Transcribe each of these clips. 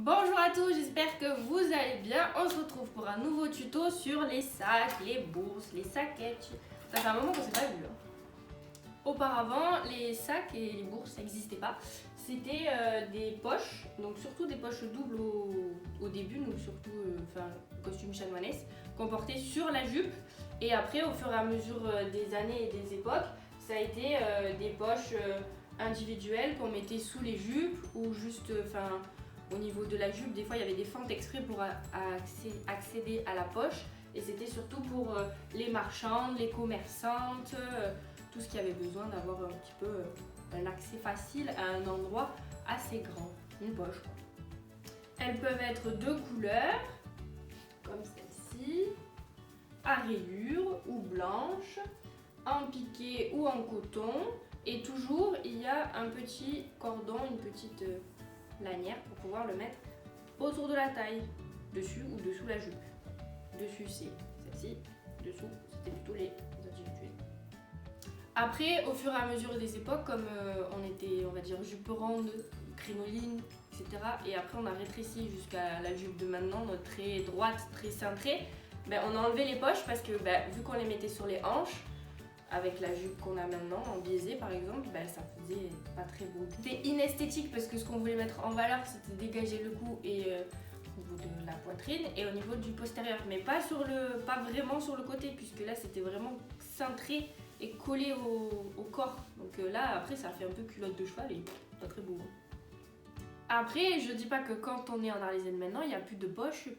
Bonjour à tous, j'espère que vous allez bien. On se retrouve pour un nouveau tuto sur les sacs, les bourses, les saquettes. Ça fait un moment qu'on s'est pas vu. Auparavant, les sacs et les bourses, ça n'existait pas. C'était des poches, donc surtout des poches doubles au début, donc surtout costume chanoinesse, qu'on portait sur la jupe. Et après, au fur et à mesure des années et des époques, ça a été des poches individuelles qu'on mettait sous les jupes ou juste, au niveau de la jupe, des fois il y avait des fentes exprès pour accéder à la poche. Et c'était surtout pour les marchandes, les commerçantes, tout ce qui avait besoin d'avoir un petit peu un accès facile à un endroit assez grand, une poche. Elles peuvent être de couleurs, comme celle-ci, à rayures ou blanches, en piqué ou en coton. Et toujours, il y a un petit cordon, une petite lanière pour pouvoir le mettre autour de la taille, dessus ou dessous la jupe. Dessus, c'est celle-ci, dessous, c'était plutôt les individuels. Après, au fur et à mesure des époques, comme on était, on va dire, jupe ronde, crinoline, etc. Et après, on a rétréci jusqu'à la jupe de maintenant, très droite, très cintrée. On a enlevé les poches parce que vu qu'on les mettait sur les hanches, avec la jupe qu'on a maintenant, en biaisé par exemple, ça faisait pas très beau. C'était inesthétique parce que ce qu'on voulait mettre en valeur, c'était dégager le cou et au niveau de la poitrine et au niveau du postérieur, mais pas vraiment sur le côté, puisque là c'était vraiment cintré et collé au corps. Donc là après ça fait un peu culotte de cheval et pas très beau. Après, je dis pas que quand on est en arlésienne maintenant, il n'y a plus de poche,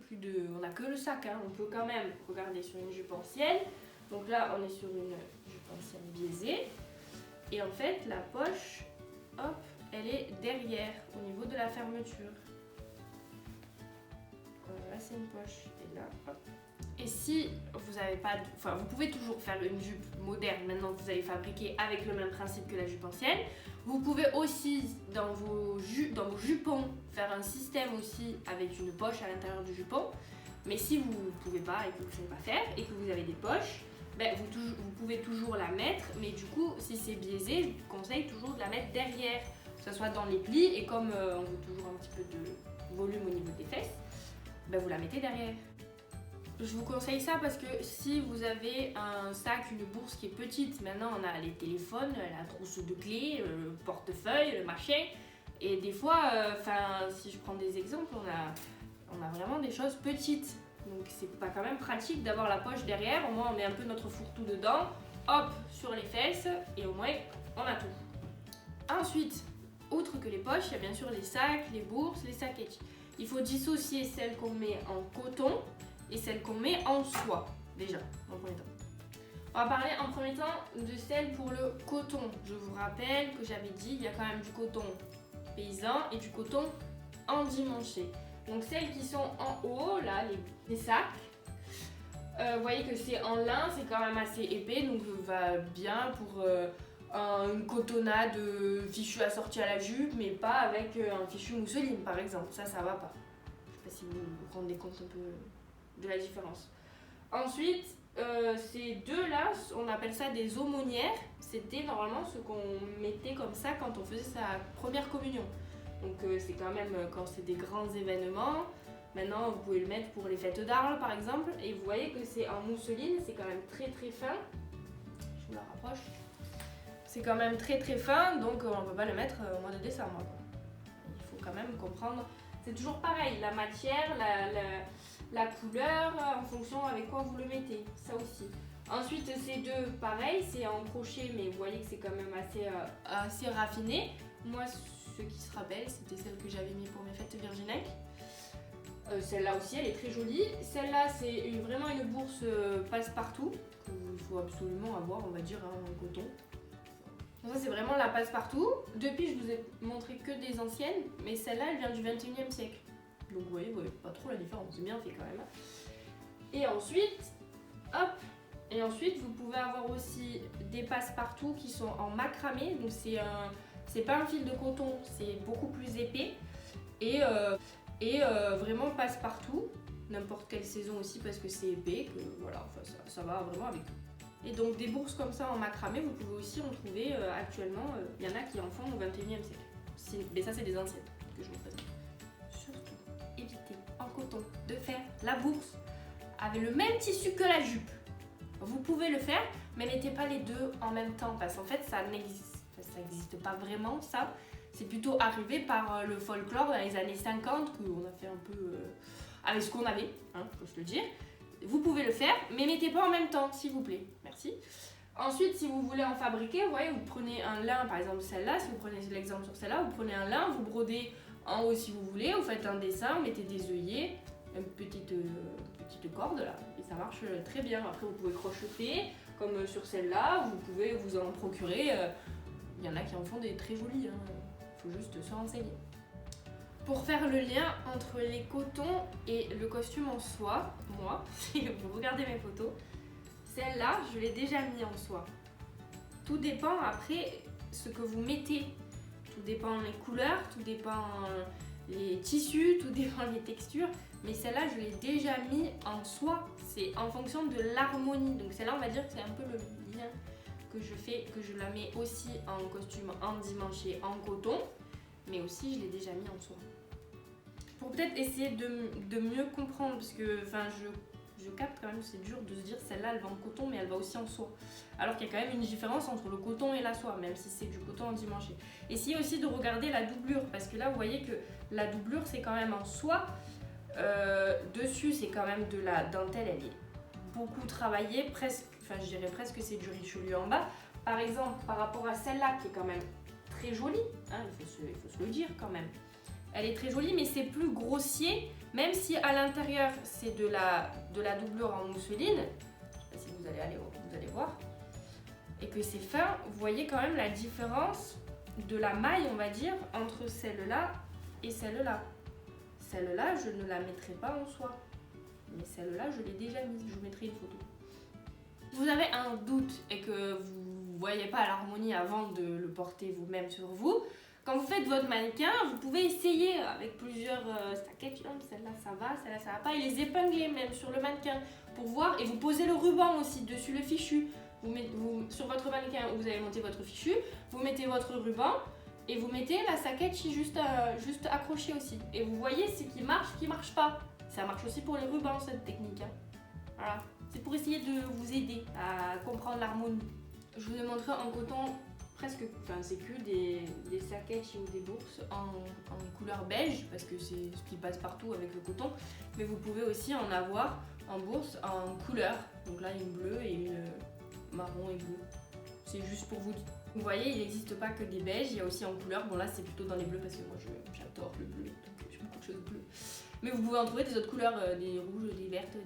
on a que le sac, hein. On peut quand même regarder sur une jupe ancienne. Donc là, on est sur une jupe ancienne biaisée. Et en fait, la poche, hop, elle est derrière, au niveau de la fermeture. Là, c'est une poche. Et là, hop. Et si vous n'avez pas... vous pouvez toujours faire une jupe moderne maintenant que vous allez fabriquer avec le même principe que la jupe ancienne. Vous pouvez aussi, dans vos jupons, faire un système aussi avec une poche à l'intérieur du jupon. Mais si vous ne pouvez pas et que vous ne savez pas faire et que vous avez des poches, vous pouvez toujours la mettre, mais du coup, si c'est biaisé, je vous conseille toujours de la mettre derrière, que ce soit dans les plis, et comme on veut toujours un petit peu de volume au niveau des fesses, vous la mettez derrière. Je vous conseille ça parce que si vous avez un sac, une bourse qui est petite, maintenant on a les téléphones, la trousse de clés, le portefeuille, le machin, et des fois, si je prends des exemples, on a vraiment des choses petites. Donc c'est pas quand même pratique d'avoir la poche derrière, au moins on met un peu notre fourre-tout dedans, hop, sur les fesses, et au moins on a tout. Ensuite, outre que les poches, il y a bien sûr les sacs, les bourses, les saquettes. Il faut dissocier celles qu'on met en coton et celles qu'on met en soie, déjà, en premier temps. On va parler en premier temps de celles pour le coton. Je vous rappelle que j'avais dit, il y a quand même du coton paysan et du coton endimanché. Donc celles qui sont en haut, là, les sacs, vous voyez que c'est en lin, c'est quand même assez épais, donc va bien pour une cotonnade fichu assorti à la jupe, mais pas avec un fichu mousseline par exemple, ça va pas. Je sais pas si vous vous rendez compte un peu de la différence. Ensuite, ces deux-là, on appelle ça des aumônières, c'était normalement ce qu'on mettait comme ça quand on faisait sa première communion. Donc c'est quand même quand c'est des grands événements. Maintenant vous pouvez le mettre pour les fêtes d'Arles par exemple. Et vous voyez que c'est en mousseline, c'est quand même très très fin. Je vous la rapproche. C'est quand même très très fin, donc on ne peut pas le mettre au mois de décembre. Il faut quand même comprendre. C'est toujours pareil, la matière, la couleur, en fonction avec quoi vous le mettez. Ça aussi. Ensuite ces deux, pareil, c'est en crochet, mais vous voyez que c'est quand même assez raffiné. Moi, ce qui se rappelle, c'était celle que j'avais mis pour mes fêtes Virginek. Celle-là aussi, elle est très jolie. Celle-là, c'est vraiment une bourse passe-partout, qu'il faut absolument avoir, on va dire, en coton. Donc ça, c'est vraiment la passe-partout. Depuis, je vous ai montré que des anciennes, mais celle-là, elle vient du 21e siècle. Donc vous voyez pas trop la différence, c'est bien fait quand même. Et ensuite, hop! Et ensuite, vous pouvez avoir aussi des passe-partout qui sont en macramé. Donc c'est pas un fil de coton, c'est beaucoup plus épais. Et vraiment passe-partout, n'importe quelle saison aussi parce que c'est épais, que voilà, ça va vraiment avec tout. Et donc des bourses comme ça en macramé, vous pouvez aussi en trouver actuellement, il y en a qui en font au 21e siècle. Mais ça c'est des anciennes que je vous présente. Surtout. la bourse avec le même tissu que la jupe. Vous pouvez le faire, mais mettez pas les deux en même temps parce qu'en fait ça n'existe pas vraiment ça. C'est plutôt arrivé par le folklore dans les années 50 qu'on a fait un peu avec ce qu'on avait, hein, faut se le dire. Vous pouvez le faire, mais mettez pas en même temps, s'il vous plaît. Merci. Ensuite, si vous voulez en fabriquer, vous voyez, vous prenez un lin, par exemple celle-là, si vous prenez l'exemple sur celle-là, vous prenez un lin, vous brodez en haut si vous voulez, vous faites un dessin, vous mettez des œillets, une petite corde là, et ça marche très bien. Après, vous pouvez crocheter, comme sur celle-là, vous pouvez vous en procurer. Il y en a qui en font des très jolis, il faut juste se renseigner. Pour faire le lien entre les cotons et le costume en soie, moi, si vous regardez mes photos, celle-là, je l'ai déjà mis en soie. Tout dépend après ce que vous mettez. Tout dépend les couleurs, tout dépend les tissus, tout dépend les textures. Mais celle-là, je l'ai déjà mis en soie. C'est en fonction de l'harmonie. Donc celle-là, on va dire que c'est un peu le lien que je fais, que je la mets aussi en costume endimanché en coton. Mais aussi, je l'ai déjà mis en soie. Pour peut-être essayer de mieux comprendre, parce que je capte quand même, c'est dur de se dire celle-là elle va en coton mais elle va aussi en soie. Alors qu'il y a quand même une différence entre le coton et la soie, même si c'est du coton endimanché. Essayez aussi de regarder la doublure, parce que là vous voyez que la doublure c'est quand même en soie. Dessus c'est quand même de la dentelle, elle est beaucoup travaillée, presque, je dirais presque c'est du Richelieu en bas. Par exemple, par rapport à celle-là qui est quand même très jolie, hein, il faut se le dire quand même. Elle est très jolie, mais c'est plus grossier, même si à l'intérieur c'est de la doublure en mousseline. Je sais pas si vous allez voir. Et que c'est fin, vous voyez quand même la différence de la maille, on va dire, entre celle-là et celle-là. Celle-là, je ne la mettrai pas en soie. Mais celle-là, je l'ai déjà mise. Je vous mettrai une photo. Si vous avez un doute et que vous ne voyez pas l'harmonie avant de le porter vous-même sur vous, quand vous faites votre mannequin, vous pouvez essayer avec plusieurs saquettes, celle-là ça va pas, et les épingler même sur le mannequin pour voir, et vous posez le ruban aussi dessus le fichu. Sur votre mannequin où vous avez monté votre fichu, vous mettez votre ruban et vous mettez la saquette juste accrochée aussi. Et vous voyez ce qui marche pas. Ça marche aussi pour les rubans cette technique. Hein. Voilà, c'est pour essayer de vous aider à comprendre l'harmonie. Je vous ai montré en coton. C'est que des saquettes ou des bourses en couleur beige parce que c'est ce qui passe partout avec le coton, mais vous pouvez aussi en avoir en bourse en couleur. Donc là une bleue et une marron et bleu. C'est juste pour vous. Vous voyez, il n'existe pas que des beiges, il y a aussi en couleur. Bon là c'est plutôt dans les bleus parce que moi j'adore le bleu, donc j'ai beaucoup de choses bleues. Mais vous pouvez en trouver des autres couleurs, des rouges, des vertes,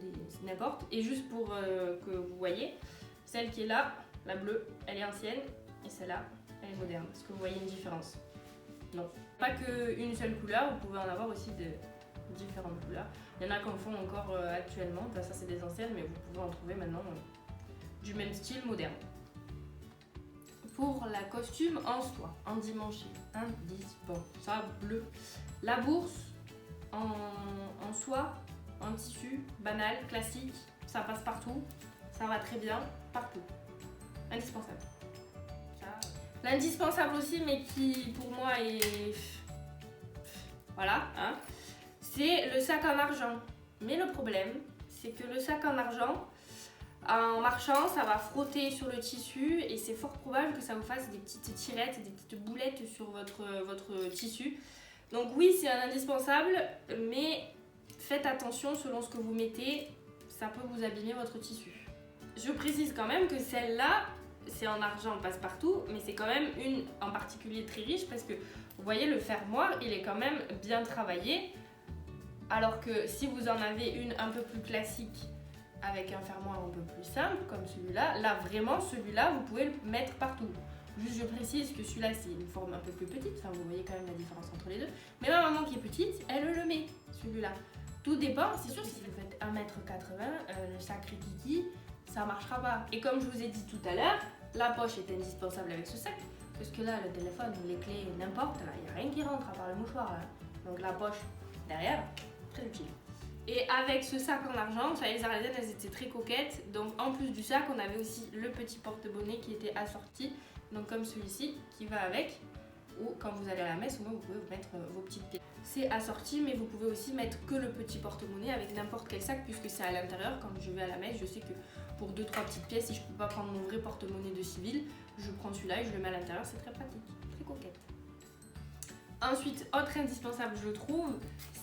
n'importe. Et juste pour que vous voyez, celle qui est là, la bleue, elle est ancienne. Et celle-là, elle est moderne. Est-ce que vous voyez une différence? Non. Pas qu'une seule couleur, vous pouvez en avoir aussi de différentes couleurs. Il y en a qui en font encore actuellement. Enfin, ça, c'est des anciennes, mais vous pouvez en trouver maintenant du même style moderne. Pour la costume en soie, endimanché, ça bleu. La bourse en soie, en tissu, banal, classique, ça passe partout. Ça va très bien, partout. Indispensable. L'indispensable aussi, mais qui pour moi est... Voilà, hein. C'est le sac en argent. Mais le problème, c'est que le sac en argent, en marchant, ça va frotter sur le tissu et c'est fort probable que ça vous fasse des petites tirettes, des petites boulettes sur votre tissu. Donc oui, c'est un indispensable, mais faites attention selon ce que vous mettez, ça peut vous abîmer votre tissu. Je précise quand même que celle-là, c'est en argent passe-partout, mais c'est quand même une en particulier très riche parce que vous voyez le fermoir, il est quand même bien travaillé. Alors que si vous en avez une un peu plus classique avec un fermoir un peu plus simple comme celui-là, là vraiment celui-là vous pouvez le mettre partout. Juste je précise que celui-là c'est une forme un peu plus petite, enfin vous voyez quand même la différence entre les deux. Mais ma maman qui est petite, elle le met celui-là. Tout dépend, c'est sûr si vous faites 1m80, le sac Rikiki, ça marchera pas. Et comme je vous ai dit tout à l'heure, la poche est indispensable avec ce sac. Parce que là, le téléphone, les clés, n'importe, là, il n'y a rien qui rentre à part le mouchoir. Là. Donc la poche derrière, très utile. Et avec ce sac en argent, les Arlésiennes, elles étaient très coquettes. Donc en plus du sac, on avait aussi le petit porte-bonnet qui était assorti. Donc comme celui-ci, qui va avec. ou quand vous allez à la messe, au moins vous pouvez vous mettre vos petites pièces. C'est assorti, mais vous pouvez aussi mettre que le petit porte-monnaie avec n'importe quel sac puisque c'est à l'intérieur. Quand je vais à la messe, je sais que pour 2-3 petites pièces, si je peux pas prendre mon vrai porte-monnaie de civil, je prends celui-là et je le mets à l'intérieur, c'est très pratique, très coquette. Ensuite, autre indispensable je trouve,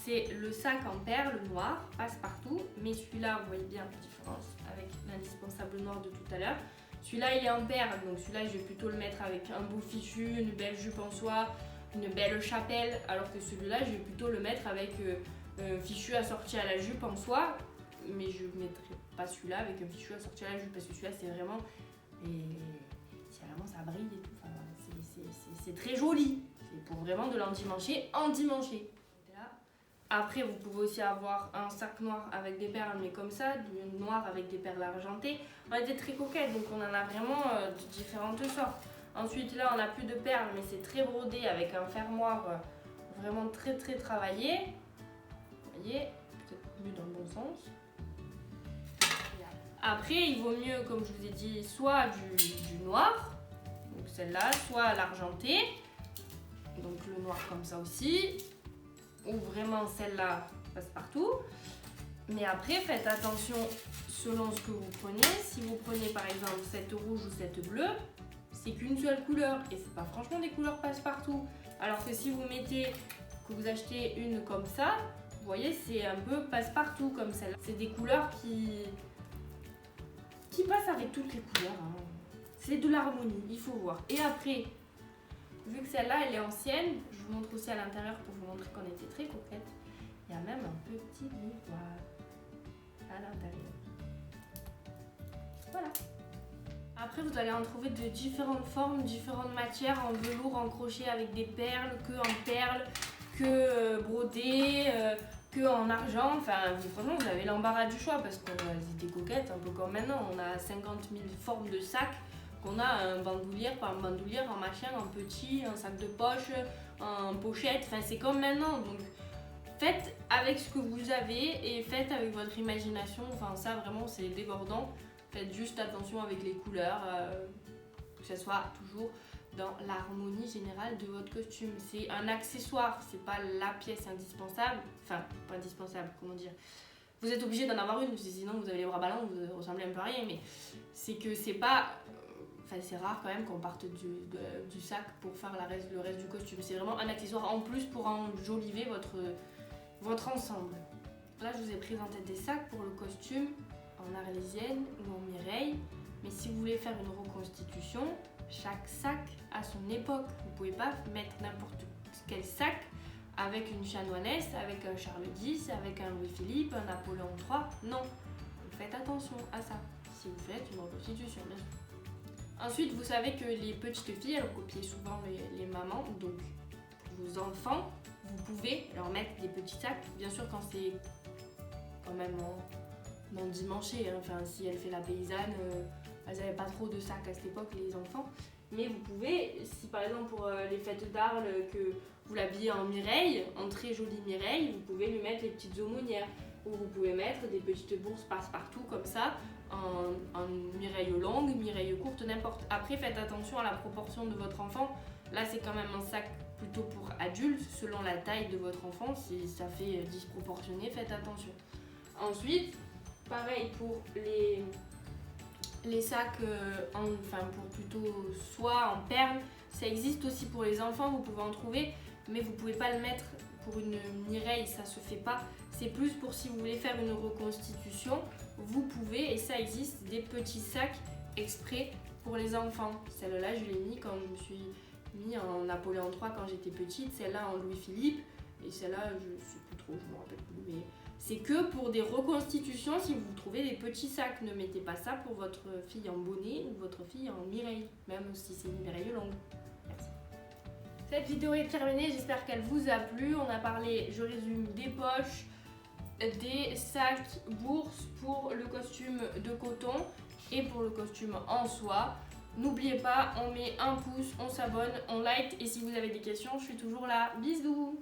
c'est le sac en perles noir, passe-partout, mais celui-là, vous voyez bien la différence avec l'indispensable noir de tout à l'heure. Celui-là il est en perles, donc celui-là je vais plutôt le mettre avec un beau fichu, une belle jupe en soie, une belle chapelle, alors que celui-là je vais plutôt le mettre avec un fichu assorti à la jupe en soie, mais je ne mettrai pas celui-là avec un fichu assorti à la jupe parce que celui-là c'est vraiment ça brille et tout, enfin, c'est très joli, c'est pour vraiment de l'endimanché endimanché. Après vous pouvez aussi avoir un sac noir avec des perles mais comme ça, du noir avec des perles argentées, on a des très coquettes donc on en a vraiment de différentes sortes. Ensuite là on n'a plus de perles mais c'est très brodé avec un fermoir vraiment très très travaillé. Vous voyez, peut-être mieux dans le bon sens. Après il vaut mieux, comme je vous ai dit, soit du noir, donc celle-là, soit l'argenté, donc le noir comme ça aussi, ou vraiment celle-là passe-partout. Mais après faites attention selon ce que vous prenez. Si vous prenez par exemple cette rouge ou cette bleue, c'est qu'une seule couleur et c'est pas franchement des couleurs passe-partout. Alors que si vous achetez une comme ça, vous voyez c'est un peu passe-partout comme celle-là. C'est des couleurs qui passent avec toutes les couleurs. Hein. C'est de l'harmonie, il faut voir. Et après, vu que celle-là elle est ancienne, je vous montre aussi à l'intérieur pour vous montrer qu'on était très coquette. Il y a même un petit miroir à l'intérieur. Voilà. Après vous allez en trouver de différentes formes, différentes matières, en velours, en crochet avec des perles, que en perles, que brodé, que en argent. Enfin franchement vous avez l'embarras du choix parce qu'on a des coquettes un peu comme maintenant. On a 50 000 formes de sacs. Qu'on a un bandoulière, pas un bandoulière, un machin, un petit, un sac de poche, un pochette, enfin c'est comme maintenant. Donc faites avec ce que vous avez et faites avec votre imagination, enfin ça vraiment c'est débordant. Faites juste attention avec les couleurs, que ce soit toujours dans l'harmonie générale de votre costume. C'est un accessoire, c'est pas la pièce indispensable, enfin pas indispensable, comment dire. Vous êtes obligé d'en avoir une, parce que sinon vous avez les bras ballants, vous ressemblez un peu à rien, mais c'est que c'est pas... Enfin, c'est rare quand même qu'on parte du sac pour faire le reste du costume. C'est vraiment un accessoire en plus pour enjoliver votre ensemble. Là, je vous ai présenté des sacs pour le costume en arlésienne ou en Mireille. Mais si vous voulez faire une reconstitution, chaque sac a son époque. Vous ne pouvez pas mettre n'importe quel sac avec une chanoinesse, avec un Charles X, avec un Louis-Philippe, un Napoléon III. Non, faites attention à ça si vous faites une reconstitution, bien sûr. Ensuite, vous savez que les petites filles, elles copient souvent les mamans, donc vos enfants, vous pouvez leur mettre des petits sacs. Bien sûr, quand c'est quand même endimanché, hein. Enfin, si elle fait la paysanne, elles n'avaient pas trop de sacs à cette époque, les enfants. Mais vous pouvez, si par exemple pour les fêtes d'Arles, que vous l'habillez en Mireille, en très jolie Mireille, vous pouvez lui mettre les petites aumônières. Ou vous pouvez mettre des petites bourses passe-partout comme ça, en Mireille longue, Mireille courte, n'importe. Après, faites attention à la proportion de votre enfant. Là, c'est quand même un sac plutôt pour adultes, selon la taille de votre enfant. Si ça fait disproportionné, faites attention. Ensuite, pareil pour les sacs, pour plutôt soie en perles. Ça existe aussi pour les enfants, vous pouvez en trouver, mais vous pouvez pas le mettre pour une Mireille, ça se fait pas. C'est plus pour si vous voulez faire une reconstitution, vous pouvez, et ça existe, des petits sacs exprès pour les enfants. Celle-là, je l'ai mis quand je me suis mis en Napoléon III quand j'étais petite, celle-là en Louis-Philippe, et celle-là, je sais plus trop, je me rappelle plus, mais c'est que pour des reconstitutions, si vous trouvez des petits sacs, ne mettez pas ça pour votre fille en bonnet ou votre fille en Mireille, même si c'est une Mireille longue. Merci. Cette vidéo est terminée, j'espère qu'elle vous a plu. On a parlé, je résume, des poches, des sacs, bourses pour le costume de coton et pour le costume en soie. N'oubliez pas, on met un pouce, on s'abonne, on like et si vous avez des questions, je suis toujours là. Bisous!